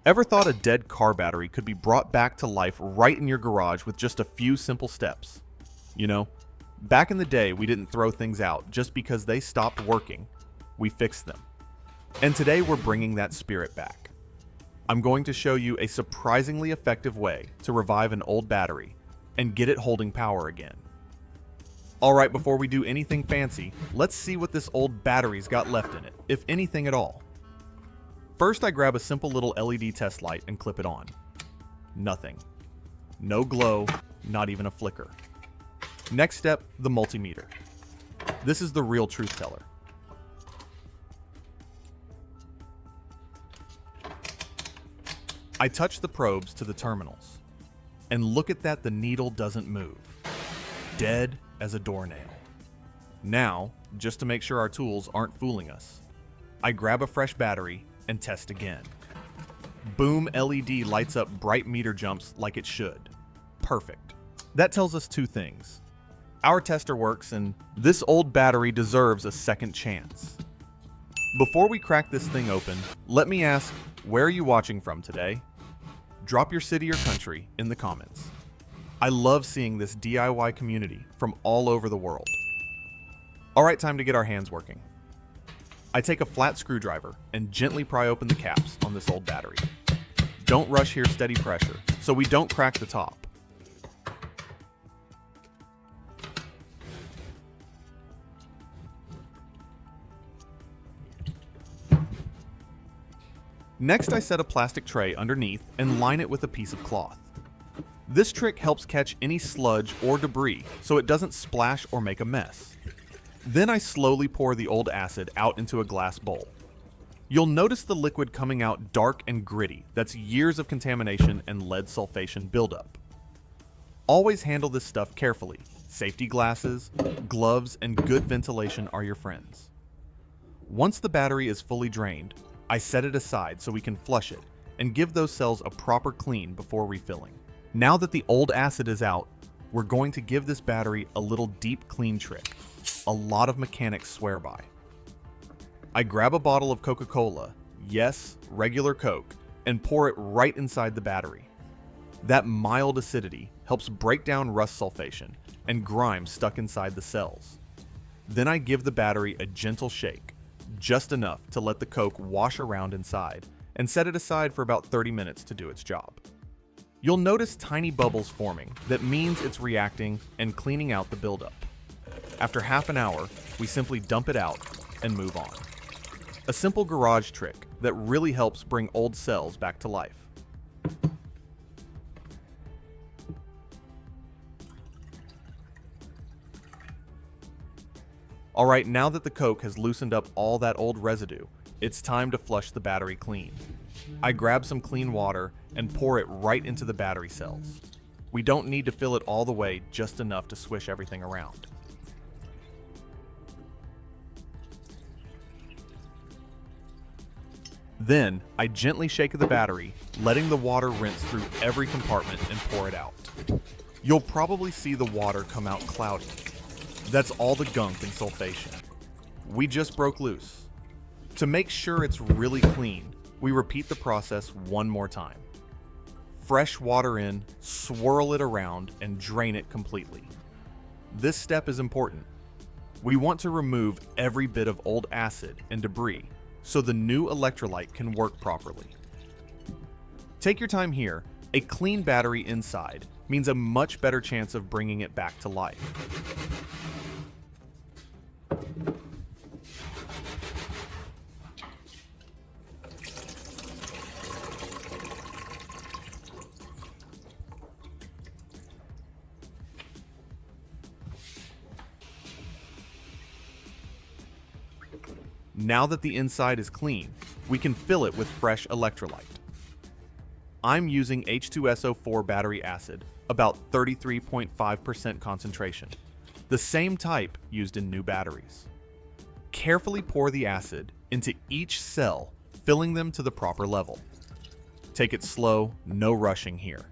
Ever thought a dead car battery could be brought back to life right in your garage with just a few simple steps? You know, back in the day, we didn't throw things out just because they stopped working. We fixed them. And today we're bringing that spirit back. I'm going to show you a surprisingly effective way to revive an old battery and get it holding power again. Alright, before we do anything fancy, let's see what this old battery's got left in it, if anything at all. First, I grab a simple little LED test light and clip it on. Nothing. No glow, not even a flicker. Next step, the multimeter. This is the real truth teller. I touch the probes to the terminals. And look at that, the needle doesn't move. Dead as a doornail. Now, just to make sure our tools aren't fooling us, I grab a fresh battery and test again. Boom, LED lights up bright meter jumps like it should. Perfect. That tells us two things. Our tester works and this old battery deserves a second chance. Before we crack this thing open, let me ask, where are you watching from today? Drop your city or country in the comments. I love seeing this DIY community from all over the world. Alright, time to get our hands working. I take a flat screwdriver and gently pry open the caps on this old battery. Don't rush here, steady pressure, so we don't crack the top. Next, I set a plastic tray underneath and line it with a piece of cloth. This trick helps catch any sludge or debris so it doesn't splash or make a mess. Then I slowly pour the old acid out into a glass bowl. You'll notice the liquid coming out dark and gritty. That's years of contamination and lead sulfation buildup. Always handle this stuff carefully. Safety glasses, gloves, and good ventilation are your friends. Once the battery is fully drained, I set it aside so we can flush it and give those cells a proper clean before refilling. Now that the old acid is out, we're going to give this battery a little deep clean trick a lot of mechanics swear by. I grab a bottle of Coca-Cola, yes, regular Coke, and pour it right inside the battery. That mild acidity helps break down rust sulfation and grime stuck inside the cells. Then I give the battery a gentle shake, just enough to let the Coke wash around inside, and set it aside for about 30 minutes to do its job. You'll notice tiny bubbles forming. That means it's reacting and cleaning out the buildup. After half an hour, we simply dump it out and move on. A simple garage trick that really helps bring old cells back to life. Alright, now that the Coke has loosened up all that old residue, it's time to flush the battery clean. I grab some clean water and pour it right into the battery cells. We don't need to fill it all the way, just enough to swish everything around. Then, I gently shake the battery, letting the water rinse through every compartment and pour it out. You'll probably see the water come out cloudy. That's all the gunk and sulfation. We just broke loose. To make sure it's really clean, we repeat the process one more time. Fresh water in, swirl it around, and drain it completely. This step is important. We want to remove every bit of old acid and debris so the new electrolyte can work properly. Take your time here. A clean battery inside means a much better chance of bringing it back to life. Now that the inside is clean, we can fill it with fresh electrolyte. I'm using H2SO4 battery acid, about 33.5% concentration, the same type used in new batteries. Carefully pour the acid into each cell, filling them to the proper level. Take it slow, no rushing here.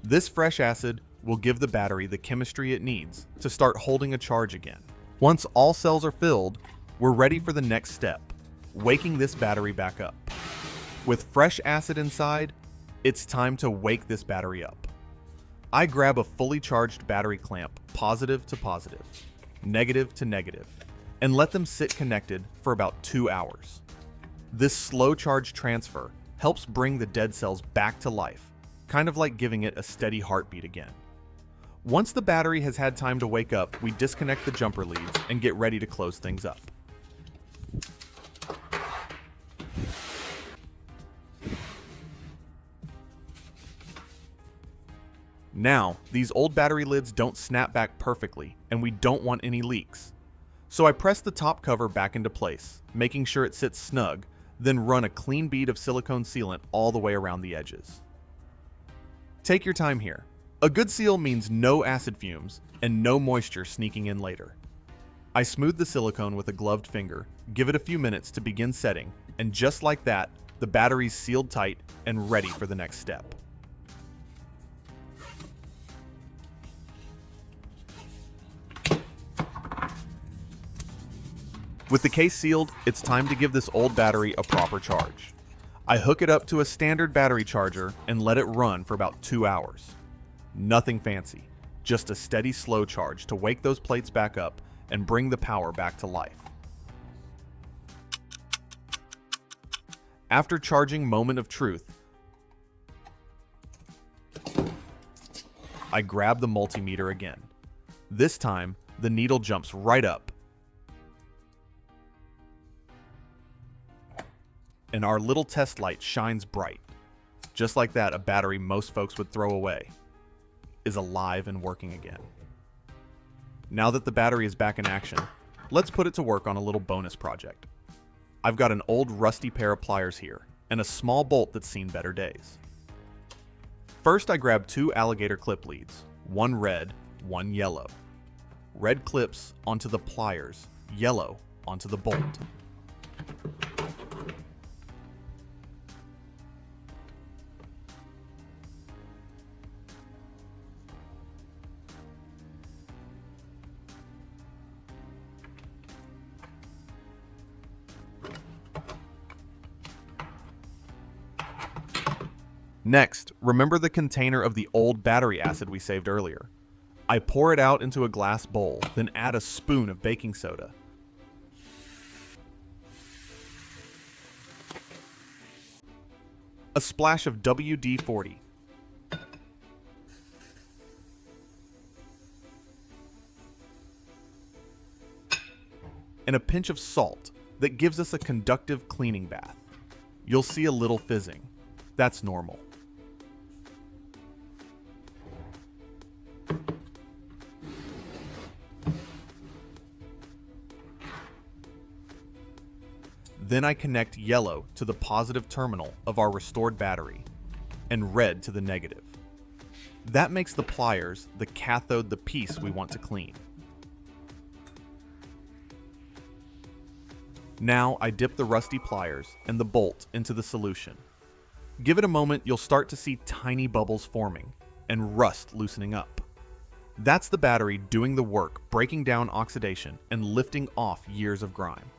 This fresh acid will give the battery the chemistry it needs to start holding a charge again. Once all cells are filled, we're ready for the next step, waking this battery back up. With fresh acid inside, it's time to wake this battery up. I grab a fully charged battery clamp, positive to positive, negative to negative, and let them sit connected for about 2 hours. This slow charge transfer helps bring the dead cells back to life, kind of like giving it a steady heartbeat again. Once the battery has had time to wake up, we disconnect the jumper leads and get ready to close things up. Now, these old battery lids don't snap back perfectly, and we don't want any leaks. So I press the top cover back into place, making sure it sits snug, then run a clean bead of silicone sealant all the way around the edges. Take your time here. A good seal means no acid fumes and no moisture sneaking in later. I smooth the silicone with a gloved finger, give it a few minutes to begin setting, and just like that, the battery's sealed tight and ready for the next step. With the case sealed, it's time to give this old battery a proper charge. I hook it up to a standard battery charger and let it run for about 2 hours. Nothing fancy, just a steady slow charge to wake those plates back up and bring the power back to life. After charging moment of truth, I grab the multimeter again. This time, the needle jumps right up, and our little test light shines bright. Just like that, a battery most folks would throw away is alive and working again. Now that the battery is back in action, let's put it to work on a little bonus project. I've got an old rusty pair of pliers here, and a small bolt that's seen better days. First, I grab 2 alligator clip leads, one red, one yellow. Red clips onto the pliers, yellow onto the bolt. Next, remember the container of the old battery acid we saved earlier. I pour it out into a glass bowl, then add a spoon of baking soda. A splash of WD-40. And a pinch of salt that gives us a conductive cleaning bath. You'll see a little fizzing. That's normal. Then I connect yellow to the positive terminal of our restored battery and red to the negative. That makes the pliers, the cathode, the piece we want to clean. Now I dip the rusty pliers and the bolt into the solution. Give it a moment, you'll start to see tiny bubbles forming and rust loosening up. That's the battery doing the work, breaking down oxidation and lifting off years of grime.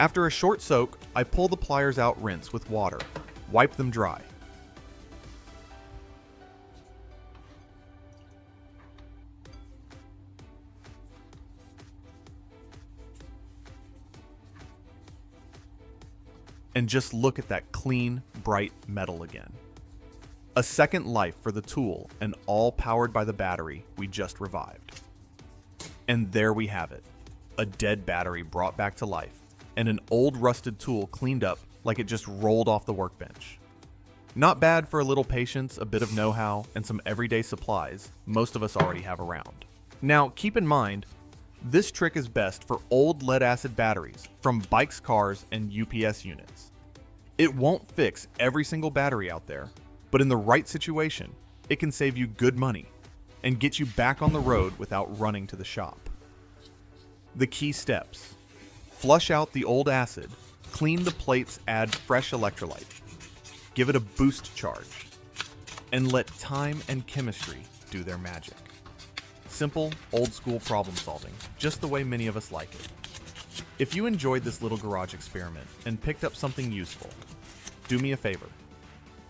After a short soak, I pull the pliers out, rinse with water, wipe them dry. And just look at that clean, bright metal again. A second life for the tool, and all powered by the battery we just revived. And there we have it, a dead battery brought back to life, and an old rusted tool cleaned up like it just rolled off the workbench. Not bad for a little patience, a bit of know-how, and some everyday supplies most of us already have around. Now, keep in mind, this trick is best for old lead-acid batteries from bikes, cars, and UPS units. It won't fix every single battery out there, but in the right situation, it can save you good money and get you back on the road without running to the shop. The key steps: flush out the old acid, clean the plates, add fresh electrolyte, give it a boost charge, and let time and chemistry do their magic. Simple, old-school problem solving, just the way many of us like it. If you enjoyed this little garage experiment and picked up something useful, do me a favor.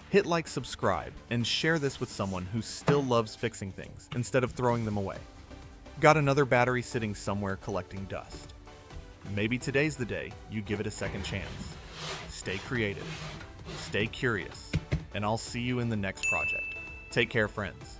Hit like, subscribe, and share this with someone who still loves fixing things instead of throwing them away. Got another battery sitting somewhere collecting dust? Maybe today's the day you give it a second chance. Stay creative, stay curious, and I'll see you in the next project. Take care, friends.